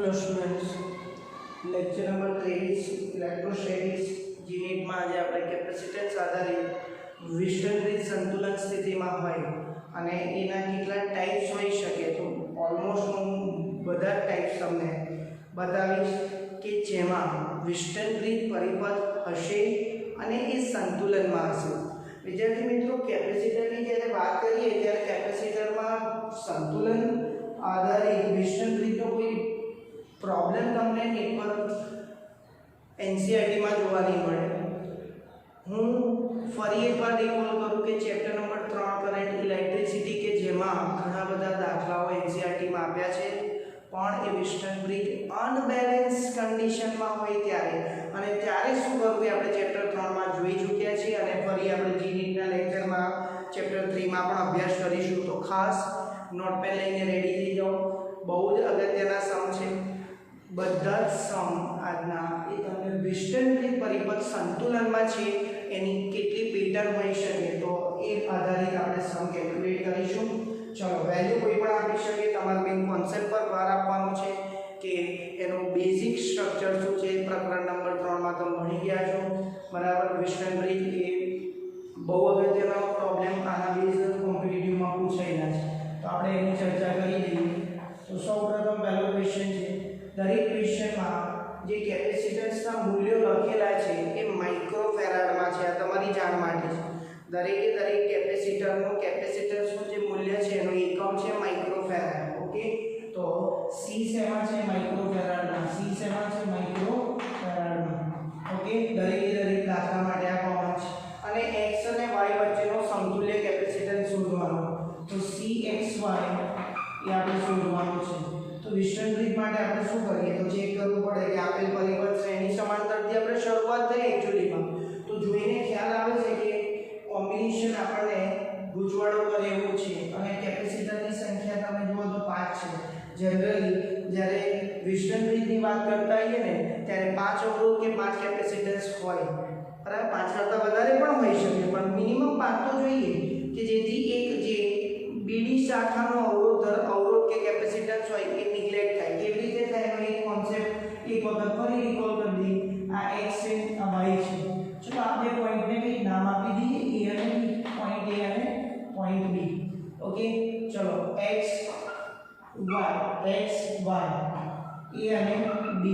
Hello students, lecture number 23 electrostatics unit માં આજે આપણે કેપેસિટન્સ આધારિત વિસ્ટન બ્રિજ સંતુલન સ્થિતિમાં હોય અને એના કેટલા ટાઈપ્સ હોઈ શકે તો ઓલમોસ્ટ હું બધા ટાઈપ્સ તમને બતાવીશ કે જેમાં વિસ્ટન બ્રિજ પરિપથ હશે અને એ સંતુલનમાં હશે। વિદ્યાર્થી મિત્રો, કેપેસિટરની જ્યારે વાત કરીએ ત્યારે કેપેસિટરમાં સંતુલન આધારિત વિસ્ટન બ્રિજનો કોઈ प्रॉब्लम तमने नेटवर्क एनसीईआरटी में जोवा नहीं मळे। हूँ फरी एक बार रिकॉल करूँ कि चैप्टर नंबर 3 करंट इलेक्ट्रिसिटी के जेमा घणा बधा दाखलाओ एनसीईआरटी में आप्या छे पण ए विस्टन ब्रिज अनबेलेंस कंडीशन में होय त्यारे अने त्यारे शुं करवुं आपणे चैप्टर 3 में जोई चूक्या छीए अने फरी आपणे जीनीटना लेक्चर में चैप्टर 3 में पण अभ्यास करीशुं। तो खास नोटपेन लईने रेडी थई जाओ। बहुत ज अगत्यना सम छे। બધા જ સમ આજના એ તમને વિસ્ટન બ્રિજ પરિપથ સંતુલનમાં છે એની કેટલી પેટર્ન હોઈ શકે તો એ આધારિત આપણે સમ કેલ્ક્યુલેટ કરીશું। ચલો, વેલ્યુ કોઈ પણ આપી શકે, તમારે મેઇન કોન્સેપ્ટ પર ભાર આપવાનો છે કે એનું બેઝિક સ્ટ્રક્ચર શું છે। પ્રકરણ નંબર 3 માં તમે ભણી ગયા છો બરાબર। વિસ્ટન બ્રિજ એ બહુ અગત્યનો પ્રોબ્લેમ આના બેઝ કોમ્પિટિટિવમાં પૂછાયેલા છે તો આપણે એની ચર્ચા કરી દઈએ। તો સૌપ્રથમ પહેલો ક્વેશ્ચન છે, દરેક ક્વેશ્ચનમાં જે કેપેસિટન્સના મૂલ્યો લખેલા છે એ માઇક્રોફેરાડમાં છે। આ તમારી જાણ માટે છે। દરેકે દરેક કેપેસિટન્સનું જે મૂલ્ય છે એનો એકમ છે માઇક્રોફેરાડ। ઓકે, તો સી શેમાં છે? માઇક્રોફેરાડમાં। સી શેમાં છે? માઇક્રોફેરાડમાં। ઓકે, દરેકે દરેક દાખલા માટે આ કોમન છે। અને x અને y વચ્ચેનો સમતુલ્ય કેપેસિટન્સ શોધવાનો તો CXY એ આપણે શોધવાનું છે। तो विस्टन ब्रिज માટે આપણે શું કરીએ તો ચેક કરવું પડે કે આપેલ પરિપથ શ્રેણી સમાંતરથી આપણે શરૂઆત થઈ एक्चुअली માં તો જોઈને ખ્યાલ આવે છે કે કોમ્બિનેશન આપણને ગૂંચવાડો કરે એવું છે અને કેપેસિટરની સંખ્યા તમે જુઓ તો 5 છે। જનરલી જ્યારે વિસ્ટન બ્રિજની વાત કરતા હોઈએ ને ત્યારે 5 અવરોધ કે 5 કેપેસિટન્સ હોય બરાબર। 5 કરતાં વધારે પણ હોઈ શકે પણ મિનિમમ 5 તો જોઈએ કે જેથી એક જે બીડી શાખાનો અવરોધ કે કેપેસિટન્સ હોય એ નિગ્લેક્ટ થાય। કેવી રીતે થાય એનો એક કોન્સેપ્ટ એક વખત ફરી રિકોલ કરી દઈએ। આ x છે, આ y છે। ચલો આ બે પોઈન્ટને કંઈક નામ આપી દઈએ, a અને b, પોઈન્ટ a અને પોઈન્ટ b। ઓકે, ચલો x y a અને b,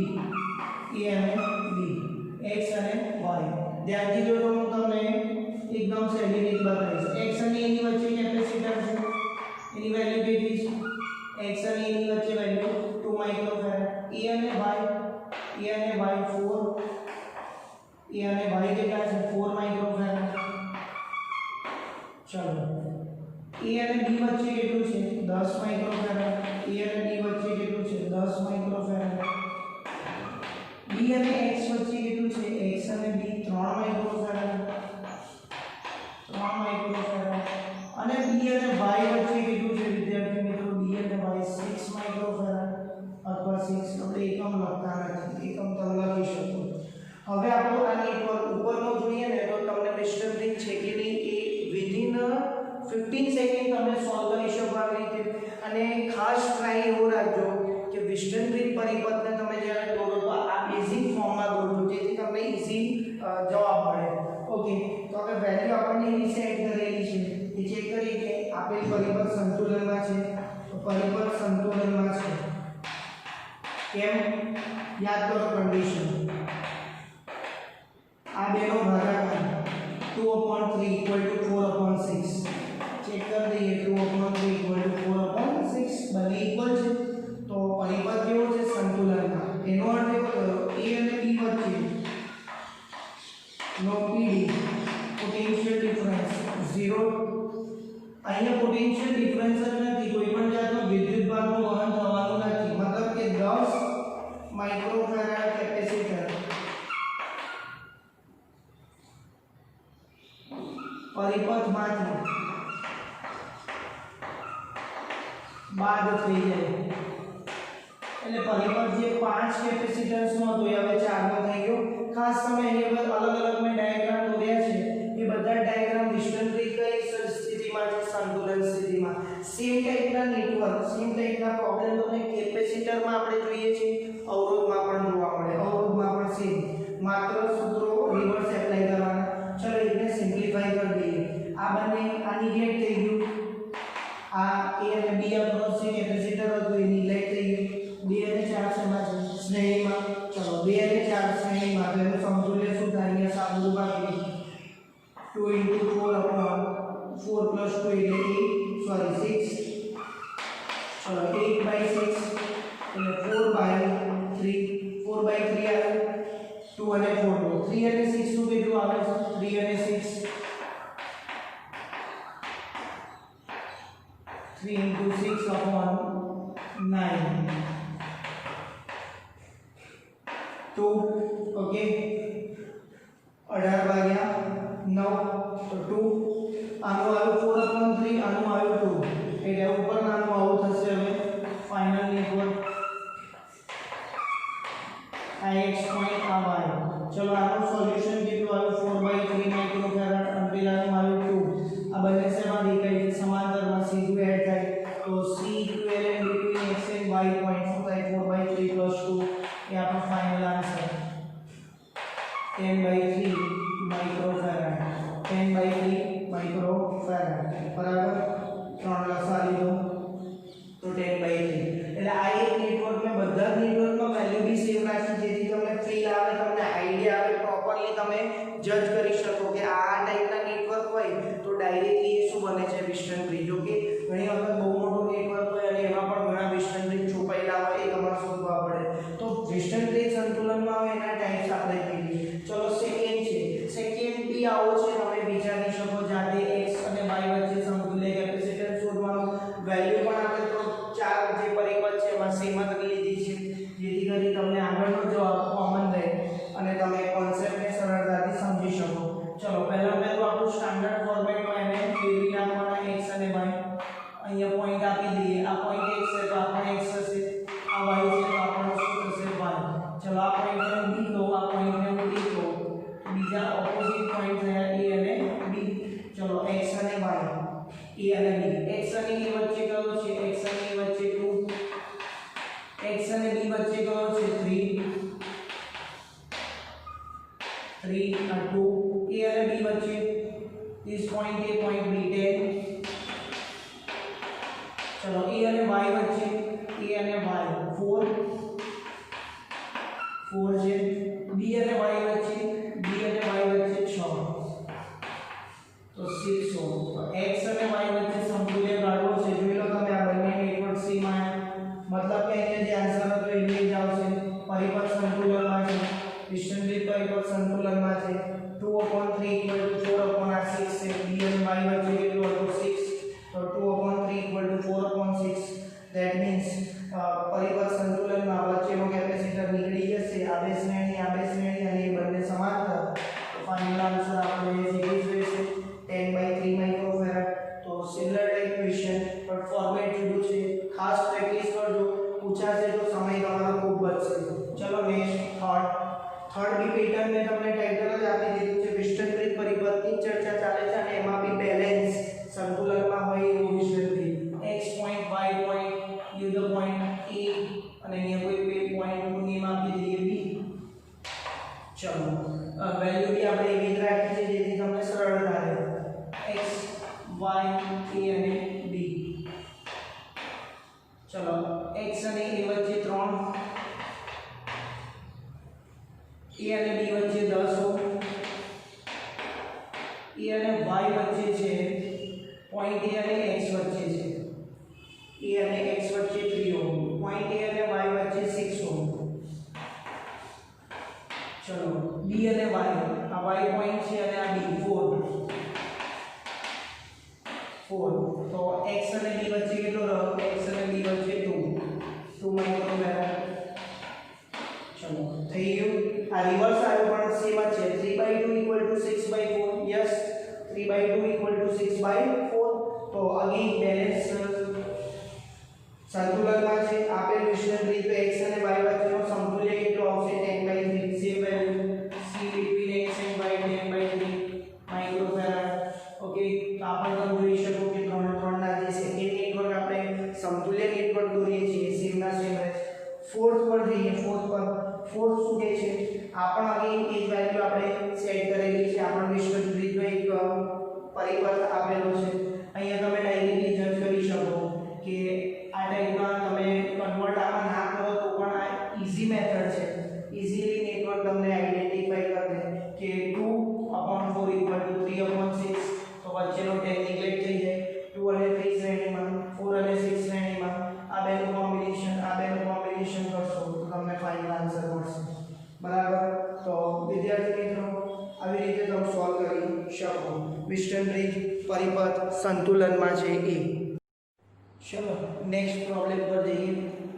x અને y। ધ્યાનથી જોજો, હું તમને એકદમ સહેલી રીત બતાવીશ। x અને a ની વચ્ચે કેપેસિટર છે, એની વેલ્યુ કેટલી છે? x અને a ની વચ્ચે વેલ્યુ 2 માઇક્રોફેરાડ। a અને y 4, a અને y કેટલા છે? 4 માઇક્રોફેરાડ। ચલો, a અને b વચ્ચે કેટલું છે? 10 માઇક્રોફેરાડ। a અને b વચ્ચે કેટલું છે? 10 માઇક્રોફેરાડ। b અને x વચ્ચે કેટલું છે? x અને b 3 માઇક્રોફેરાડ। અને b અને y વચ્ચે કેટલું છે વિદ્યાર્થી મિત્રો? b અને y 6 માઇક્રોફેરાડ અથવા 6 આપણે એકમ લખતા નથી, એકમ તમે લખી શકો। હવે આપણો આ નેટવર્ક ઉપરનો જોઈએ ને તો તમને વિસ્ટન બ્રિજ છે કે નહીં એ વિધિન 15 સેકન્ડ તમે સોલ્વ કરી શકો આવી રીતે। અને ખાસ ટ્રાય એવો રાખજો કે વિસ્ટન બ્રિજ પરિપથને તમે જ્યારે દોરો તો આ બેઝિક ફોર્મમાં દોરજો જેથી તમને ઈઝી જવાબ મળે। ઓકે, તો હવે વેલ્યુ આપણને એની સેટ કરેલી છે એ ચેક કરીએ કે આપેલ પરિપથ સંતુલનમાં છે તો પરિપથ સંતુલનમાં છે કેમ? યાદ કરો કન્ડિશન, આ બેનો ભાગાકાર 2/3 4/6 ચેક કરી દઈએ। 2/3 4/6 બંને ઇક્વલ છે તો પરિપથ કેવો છે? સંતુલનમાં। એનો અર્થ એવો થયો a અને b વચ્ચે નો PD પોટેન્શિયલ ડિફરન્સ 0। અહીંયા પોટેન્શિયલ ડિફરન્સ જ નથી, કોઈ પણ જાતનો વિદ્યુત ભાગનું વહન થવાનું નથી। મતલબ કે 10 માઇક્રોફેરાડ કેપેસિટર પરિપથમાંથી બાદ થઈ જાય એટલે પરિપથ જે 5 કેપેસિટન્સનો હતો એ હવે 4 માં થઈ ગયો। ખાસ તમે અહીંયા અલગ અલગ મેં ડાયાગ્રામ દોર્યા છે એ બધા ડાયાગ્રામ વિસ્ટન બ્રિજ કઈ સ્થિતિ સ્થિતિમાં છે, સંતુલન સ્થિતિમાં. સેમ ટાઈપના નેટવર્ક, સેમ ટાઈપના પ્રોબ્લેમ તમને કેપેસિટરમાં આપણે જોઈએ છીએ, અવરોધમાં પણ જોવા મળે. અવરોધમાં પણ સેમ, માત્ર સૂત્રો રિવર્સ એપ્લાય કરવાના. ચલો એકને સિમ્પ્લિફાઈ કરી દઈએ. આ બંને આ નિગ્લેક્ટ થઈ ગયું. આ A અને B અક્રોસ જે કેપેસિટર હતું એ નિગ્લેક્ટ થઈ ગયું. 2 અને 4 શેમાં છે? શ્રેણીમાં. ચલો 2 અને 4 શ્રેણીમાં, તો એનું સમતુલ્ય શું થાય? અહીંયા સાદું ભાગી 2 into 4 upon 4 plus 2 એટલે 8, sorry 6. ચલો 8 by 6 એટલે 4 by 3, 4 by 3 આવે 2 અને 4 નું 3 અને 6 નું કેટલું આવે છે? 3 અને 6 3 into 6 upon 9 2. ઓકે 18 ભાગ્યા 9 તો 2. આનું આવ્યું 4 upon 3, આનું આવ્યું 2 એટલે ઉપર નાનું આવું થશે. હવે ફાઇનલ નેટવર્ક આ x પોઈન્ટ આ y. ચલો આનું સોલ્યુશન કેટલું આવ્યું? 4/3 માઇક્રોફેરાડ. અંતિલાનું આવ્યું 2. આ બંને શેમાં દેખાય છે? સમાંતરમાં સીધું એડ થાય તો C equivalent between x and y point શું થાય? 4/3 plus 2 એ આપણો ફાઇનલ આન્સર 10/3 માઇક્રોફેરાડ. 10/3 માઇક્રોફેરાડ બરાબર. 3 લસા લીધો તો 10/3. એટલે આ એક નેટવર્ક મેં બધા જ નેટવર્કમાં વેલ્યુ બી સેવ રાખી, જેથી તમને ફીલ આવે, તમને આઈડિયા આવે, પ્રોપરલી તમે જજ કરી શકો કે આ ટાઈપના નેટવર્ક હોય તો ડાયરેક્ટલી એ શું બને છે? Western bridge. ઓકે, ઘણી વખત બહુ મોટું નેટવર્ક હોય અને એમાં પણ ઘણા વેસ્ટર્ન બ્રિજ છુપાયેલા હોય, એ તમારે શોધવા પડે. તો વેસ્ટર્ન બ્રિજ સંતુલનમાં હોય એના ટાઈપ્સ આપણે કહીએ. ચલો સેકન્ડ છે. સેકન્ડ બી આવો છે, તમે વિચારી શકો જાતે x અને y વચ્ચે સમતુલ્ય કેપેસિટન્સ શોધવાનું. વેલ્યુ પણ આપણે તો ચાર જે પરિબળ છે એમાં સેમ જ લીધી છે, જેથી કરી તમને આગળનો જવાબ કોમન રહે અને તમે કોન્સેપ્ટને સરળતાથી સમજી શકો. ચલો પહેલું આપણું સ્ટાન્ડર્ડ ફોર્મેટમાં એને ફેરવી નાખવાના x અને y. અહીંયા પોઈન્ટ આપી દઈએ. આ પોઈન્ટ x છે તો આ પણ x હશે, આ y છે તો આ પણ શું થશે? y. ચલો આ પોઈન્ટને b લો, આ પોઈન્ટને b લો. બીજા ઓપોઝિટ પોઈન્ટ થયા a અને b. ચલો x અને y, a અને b. x અને a વચ્ચે કયો છે? x અને a વચ્ચે 2. x અને b વચ્ચે કયો છે? 3 અને 2. a અને b વચ્ચે this point a point b 10. ચલો a અને y વચ્ચે, a અને y 4 છે. b અને y વચ્ચે, b અને y વચ્ચે 6 તો 6 તો x અને y વચ્ચે સમતુલ્ય કાઢવો છે. જોઈ લો તમે આ બંને નેટવર્ક C માં, મતલબ કે અહીંયા જે આન્સર હતો એ જ આવશે. પરિપથ સંતુલનમાં છે, વેસ્ટર્ન બ્રિજ પરિપથ સંતુલનમાં છે. 2/3 4/6 છે. b અને y વચ્ચે કેટલું હતું? 6 તો 2/3 4/6. ધેટ મીન્સ પરિપથ સંતુલનમાં વચ્ચેનો કેપેસિટર નીકળી જશે. આ બે શ્રેણી અને એ બંને સમાંતર. તો ફાઇનલ આન્સર આપણે એ જ રહેશે 10/3 માઇક્રોફેરાડ. તો સિમિલર ટાઈપ ક્વેશ્ચન પણ ફોર્મેટ જુદું છે. ખાસ પ્રેક્ટિસ કરજો, પૂછાશે તો સમય તમારો ખૂબ બચશે. ચલો નેક્સ્ટ થર્ડ બી પેટર્ન મેં તમને ટાઇટલ જ આપી દીધું છે. વેસ્ટર્ન બ્રિજ પરિપથની ચર્ચા ચાલે છે અને એમાં બી બેલેન્સ સંતુલનમાં હોય એવું western bridge. x point y point you point a અને અહીંયા કોઈ બે પોઈન્ટ નું નેમ આપી દઈએ b. ચલો વેલ્યુ બી આપણે એવી જ રાખી છે જેથી તમને સરળતા રહે. x y a અને b. ચલો x અને a વચ્ચે 3, a અને b વચ્ચે 10 ઓહ્મ, a અને y વચ્ચે છે પોઈન્ટ a અને x વચ્ચે છે, a અને x વચ્ચે 3 ઓહ્મ, પોઈન્ટ a અને y વચ્ચે 6 ઓહ્મ. ચલો b અને y, આ y પોઈન્ટ છે અને આ b 4 તો x અને b વચ્ચે કેટલો રહ્યો? x અને b વચ્ચે 2 માઇક્રોફેરાડ. ચલો થઈ ગયું. આ રિવર્સ આવ્યો પણ સેમ જ છે. 3/2 6/4. યસ 3/2 6/4. તો અગેન બેલેન્સ સંતુલનમાં છે. આપેલ વેસ્ટર્ન બ્રિજ તો x અને y વચ્ચેનો સમતુલ્ય કેટલો આવશે? 10/3. Same value c between x and y 10/3 microfarad. Okay, તો આપણે જોઈ શકો આપેલો છે. અહીંયા તમે ડાયરેક્ટલી જજ કરી શકો કે આ ટાઈપના તમે કન્વર્ટ આમાં ના કરો તો પણ આ ઈઝી મેથડ છે. ઇઝીલી નેટવર્ક તમને આઈડેન્ટિફાઈ કરી દે કે 2/4 = 3/6, તો વચ્ચેનો 10 નિગ્લેક્ટ થઈ જાય. 2 અને 3 શ્રેણીમાં, 4 અને 6 શ્રેણીમાં આ બેનું કોમ્બિનેશન કરશો તો તમને ફાઇનલ આન્સર મળશે. બરાબર. તો વિદ્યાર્થી મિત્રો આવી રીતે તમે સોલ્વ કરી શકો. વિસ્ટન બ્રિજ પરિપથ સંતુલનમાં છે એ. ચલો નેક્સ્ટ પ્રોબ્લેમ પર જઈએ.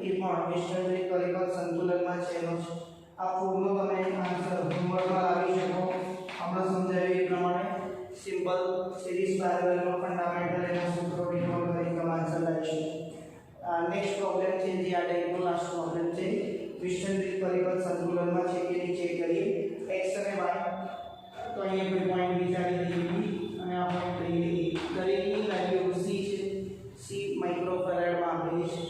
એ પણ વિસ્ટન બ્રિજ પરિપથ સંતુલનમાં છે એનો છે. આ પૂર્ણનો તમે આન્સર હોમવર્કમાં લાવી શકો. હમણાં સમજાવ્યું એ પ્રમાણે સિમ્પલ સિરીઝ પેરેલલનો ફંડામેન્ટલ એના સૂત્રો રિવોલ્વ કરી તમે આન્સર લાવી શકો. નેક્સ્ટ પ્રોબ્લેમ છે જે આ ટાઈપનો લાસ્ટ પ્રોબ્લેમ છે. વિસ્ટન બ્રિજ પરિપથ સંતુલનમાં છે કે નહીં ચેક કરીએ. x અને y તો અહીંયા કોઈ પોઈન્ટ વિચારી લઈએ અને આ પોઈન્ટ લઈએ. દરેકની વેલ્યુ c છે. c માઇક્રોફેરાડમાં આપેલી છે.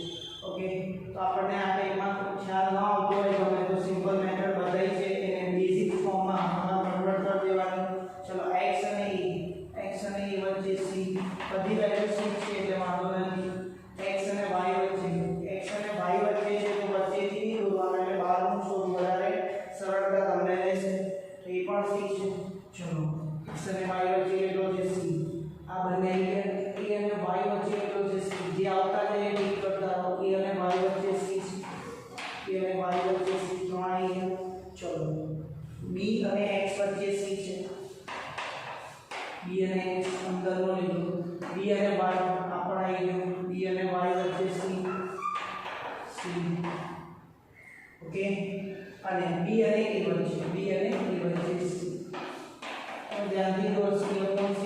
ઓકે, તો આપણને આ ટાઈપમાં ખ્યાલ ન આવતો હોય તો મેં તો સિમ્પલ મેથડ બતાવી છે એને બેઝિક ફોર્મમાં કન્વર્ટ કરી દેવાની. ચલો x અને e વચ્ચે c બધી વેલ્યુ c છે એટલે વાંધો નથી. x અને y વચ્ચે છે તો વચ્ચેથી દોરવાના એટલે બહારનું શોધ વધારે સરળતા તમને રહેશે. તો એ પણ c છે. ચલો x અને y વચ્ચે એટલો છે c. આ બંને e અને y વચ્ચે એટલો છે c. જે આવતા જાય એ ટીક કરતા રહો. e અને y વચ્ચે c છે. e અને y વચ્ચે c ત્રણ અહીંયા. ચલો b અને x વચ્ચે c છે. b અને x અંદરનો લીધો. b અને y આપણા આવી ગયો. b અને y વચ્ચે c. ઓકે, અને b અને e વચ્ચે c. ધ્યાનથી દો c/c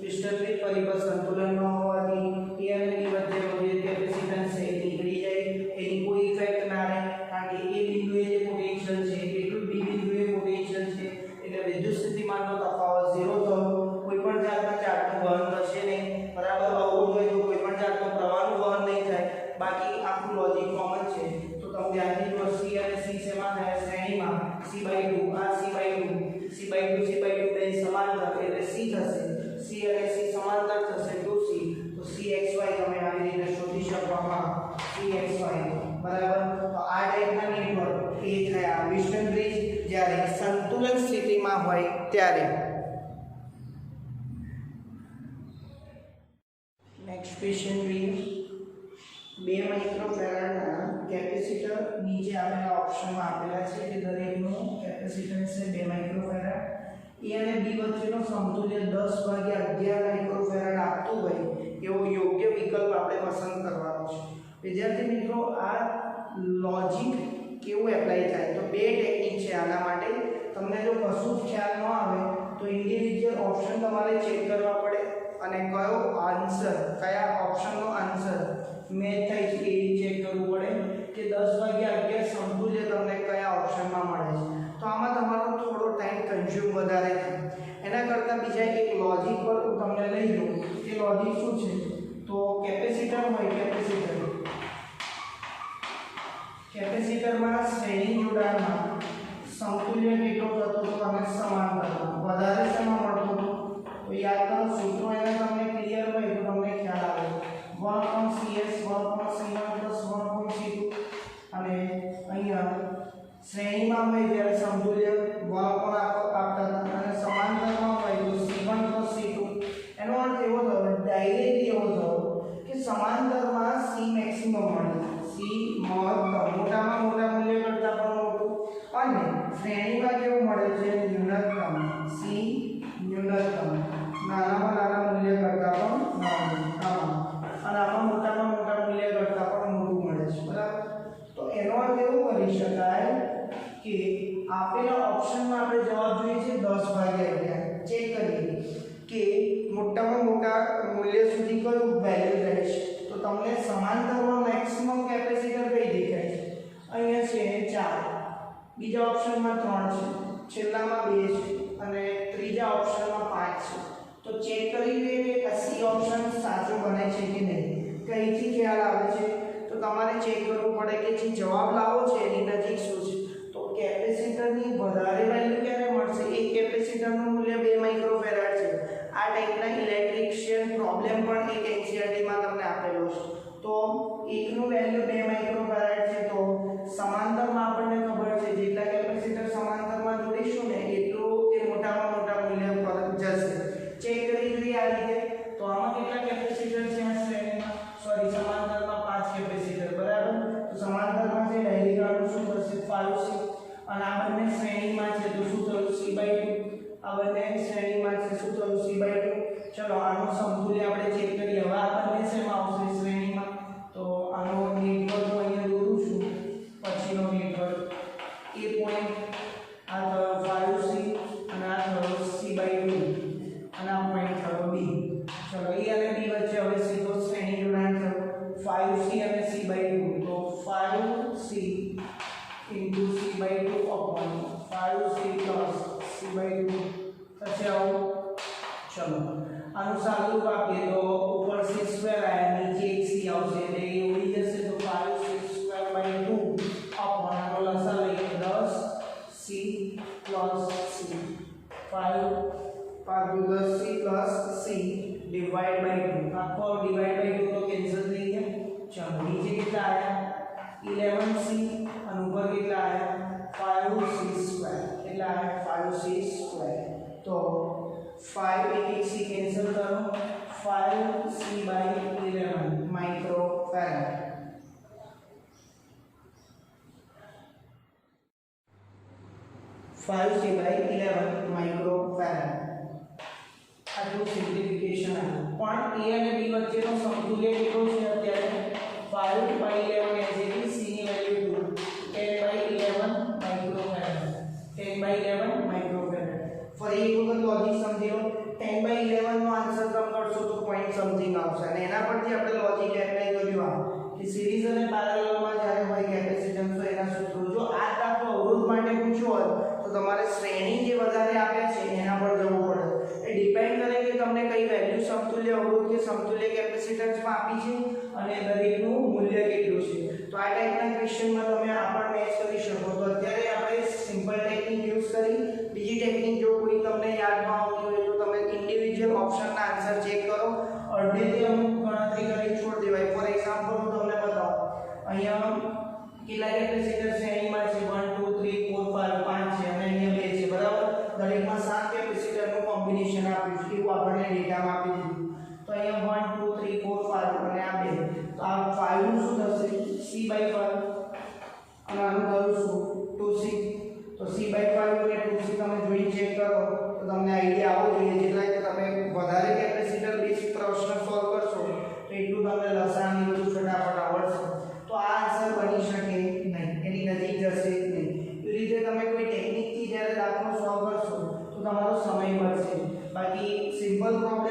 વિસ્ટન બ્રિજ પરિપથ સંતુલનમાં હોવાથી a અને b વચ્ચેનો જે કેપેસિટન્સ છે એ નીકળી જાય. એની કોઈ ઇફેક્ટ ના રહે કારણ કે a બિંદુએ જે પોટેન્શિયલ છે એટલું b બિંદુએ પોટેન્શિયલ છે એટલે વિદ્યુત સ્થિતિમાનનો તફાવત 0 થયો. કોઈ પણ જાતના ચાર્જનું વહન થશે નહીં. બરાબર. અવરોધ હોય તો કોઈ પણ જાતનો પ્રવાહનું વહન નહીં થાય. બાકી આખું લોજિક કોમન છે. તો તમે ધ્યાનથી જો c અને c શેમાં થાય શ્રેણીમાં c/2 આ c/2 બે સમાંતર એટલે c થશે. c અને c સમાંતર થશે 2c. તો cxy તમે આવી રીતે શોધી શકો. cxy બરાબર. તો આ ટાઈપના નેટવર્ક એ થયા વિસ્ટન બ્રિજ જ્યારે સંતુલન સ્થિતિમાં હોય ત્યારે. નેક્સ્ટ ક્વેશ્ચન જોઈએ. 2 માઇક્રોફેરાડના કેપેસિટર નીચે આપેલા ઓપ્શનમાં આપેલા છે કે દરેકનું કેપેસિટન્સ છે 2 માઇક્રોફેરાડ. એ અને બી વચ્ચેનો સમતુલ્ય 10/11 માઇક્રોફેરાડ આપતું હોય એવો યોગ્ય વિકલ્પ આપણે પસંદ કરવાનો છે. વિદ્યાર્થી મિત્રો આ લોજિક કેવું એપ્લાય થાય તો બે ટેકનિક છે આના માટે. તમને જો કશું જ ખ્યાલ ન આવે તો ઇન્ડિવિજ્યુઅલ ઓપ્શન તમારે ચેક કરવા પડે અને કયા ઓપ્શનનો આન્સર મેચ થાય છે એ ચેક કરવું પડે કે 10/11 સમતુલ્ય તમને કયા ઓપ્શનમાં મળે છે. તો આમાં તમારો થોડો ટાઈમ કન્ઝ્યુમ વધારે થાય. એના કરતાં બીજા એક લોજિક પર હું તમને લઈ લઉં. એ લોજિક શું છે તો કેપેસિટર હોય કેપેસિટરમાં શ્રેણી જોડાણમાં સમતુલ્ય કેટલો થતો તો તમે સમાંતરમાં વધારે શેમાં મળતો હતો તો યાદ કરો સૂત્રો એના તમને ક્લિયર હોય તો તમને ખ્યાલ આવે 1/cs 1/c1 + 1/c2 અને અહીંયા શ્રેણીમાં હોય ત્યારે સમતુલ્ય 1 આપતા હતા અને સમાંતરમાં હોય તો c1 + c2. એનો અર્થ એવો થયો ડાયરેક્ટલી એવો થયો કે સમાંતરમાં c મેક્સિમમ મળે. c મહત્તમ મોટામાં મોટા મૂલ્ય કરતાં પણ મોટું અને શ્રેણીમાં કેવું મળે છે ન્યૂનતમ. c ન્યૂનતમ નાનામાં નાના મૂલ્ય કરતાં પણ નાનું. અને આમાં મોટામાં મોટા મૂલ્ય કરતાં પણ મોટું મળે છે. બરાબર. તો એનો અર્થ એવું કરી શકાય કે આપેલા ઓપ્શનમાં આપણે જવાબ જોઈએ છે 10/11. ચેક કરીએ કે મોટામાં મોટા મૂલ્ય સુધી કયું વેલ્યુ રહેશે તો તમને સમાંતરમાં મેક્સિમમ કેપેસિટર કઈ દેખાય છે અહીંયા છે 4, બીજા ઓપ્શનમાં 3 છે, છેલ્લામાં 2 છે અને ત્રીજા ઓપ્શનમાં 5 છે. તો ચેક કરી લઈએ કે સી ઓપ્શન સાચો બને છે કે નહીં. કઈથી ખ્યાલ આવે છે તો તમારે ચેક કરવું પડે કે જે જવાબ લાવો છે એની નજીક શું છે. તો કેપેસિટરની વધારે વેલ્યુ ક્યારે મળશે? એક કેપેસિટરનું મૂલ્ય 2 માઇક્રોફેરાડ છે. આ ટાઈપના ઇલેક્ટ્રિશિયન પ્રોબ્લેમ પણ એક એનસીઈઆરટી માં તમને આપેલો છે. તો એકનું વેલ્યુ 2 માઇક્રોફેરાડ છે, તો સમાંતરમાં આપણને ખબર છે જેટલા કેપેસિટર સમાંતરમાં જોડીશું ને એટલું એ મોટામાં મોટા મૂલ્ય પર જશે. ચેક કરી જોઈએ આ રીતે. તો આમાં કેટલા કેપેસિટર છે આ શ્રેણીમાં? સોરી, સમાંતરમાં 5 કેપેસિટર, બરાબર. તો સમાંતરમાં છે ડાયરેક્ટ આનું શું થશે 5C, અને આ બંને શ્રેણીમાં છે તો શું થયું C/2. આ બંને શ્રેણીમાં છે શું થયું C/2. ચલો આનું સમતુલ્ય આપણે ચેક કરીએ. હવે આ બંને શેમાં આવશે? શ્રેણીમાં. તો આનો નેટવર્ક હું અહીંયા દોરું છું. પછીનો નેટવર્ક એ પોઈન્ટ આ થયો 5C અને આ થયો C/2 અને આ પોઈન્ટ થયો B. ચલો A અને B વચ્ચે હવે સીધો શ્રેણી જોડાણ થયો 5C અને C/2. તો 5C into C/2 upon 5C plus C/2 થશે આવું. ચલો આનું સાદું રૂપ આપીએ તો ઉપર C² આયા, નીચે એક C આવશે એટલે એ ઉડી જશે. તો 5C²/2 upon આનો લસા લઈએ 10C plus C. 5 10C plus C divide by 2. આખો divide by 2 તો કેન્સલ થઈ ગયા. ચલો નીચે કેટલા આયા? 11C અને ઉપર કેટલા આયા? 5C². કેટલા આયા? 5C². તો 5 એક C કેન્સલ કરો. 5C/11 microfarad. 5C/11 microfarad. આટલું સિમ્પ્લિફિકેશન આવ્યું. પણ A અને B વચ્ચેનો સમતુલ્ય કેટલો છે અત્યારે? 5/11 એઝ ઇટ ઇઝ. C ની વેલ્યુ 10/11 માઇક્રોફેરાડ. 10/11 માઇક્રોફેરાડ. ફરી એક વખત લોજિક સમજી લો. 10/11 નો આન્સર તમે કરશો તો પોઈન્ટ સમથિંગ આવશે, અને એના પરથી આપણે લોજિક એપ્લાય કર્યું કે સિરીઝ અને પેરેલલમાં જ્યારે હોય કેપેસિટન્સ તો એના સૂત્રો. જો આ દાખલો અવરોધ માટે પૂછ્યો હોય તો તમારે શ્રેણી જે વધારે આપે છે એના પર જવું પડે. એ ડિપેન્ડ કરે કે તમને કઈ વેલ્યુ સમતુલ્ય અવરોધ કે સમતુલ્ય કેપેસિટન્સમાં આપી છે અને દરેકનું મૂલ્ય કેટલું છે. તો આ ટાઈપના ક્વેશ્ચનમાં તમે આ પણ મેચ કરી શકો. તો અત્યારે આપણે સિમ્પલ ટેકનિક યુઝ કરી. બીજી ટેકનિક જો કોઈ તમને યાદ ન આવતી હોય તો તમે ઇન્ડિવિડ્યુઅલ ઓપ્શનના આન્સર ચેક કરો. અડધેથી અમુક ગણતરી કરી છોડી દેવાય. ફોર એક્ઝામ્પલ હું તમને બતાવું. અહીંયા કેટલા કેપેસિટર શ્રેણીમાં છે? 1 2 3 4 5 છે અને અહીંયા 2 છે, બરાબર. દરેકમાં 7 કેપેસિટરનું કોમ્બિનેશન આપ્યું છે એવું આપણને ડેટામાં આપી દીધું. તો અહીંયા 1 2 3 4 5 અને આ 2. તો આ 5 નું શું થશે? C/5 અને આનું થયું શું? 2C. તો C/5 અને 2C તમે જોઈ ચેક કરો તો તમને આઈડિયા આવવો જોઈએ. જેટલા કે તમે વધારે કેપેસિટર બેઝ પ્રશ્ન સોલ્વ કરશો તો એટલું તમને લસાઅની બધું ફટાફટ આવડશે. તો આ આન્સર બની શકે નહીં, એની નજીક જશે નહીં. એ રીતે તમે કોઈ ટેકનિકથી જ્યારે દાખલો સોલ્વ કરશો તો તમારો સમય બચશે. બાકી સિમ્પલ પ્રોબ્લેમ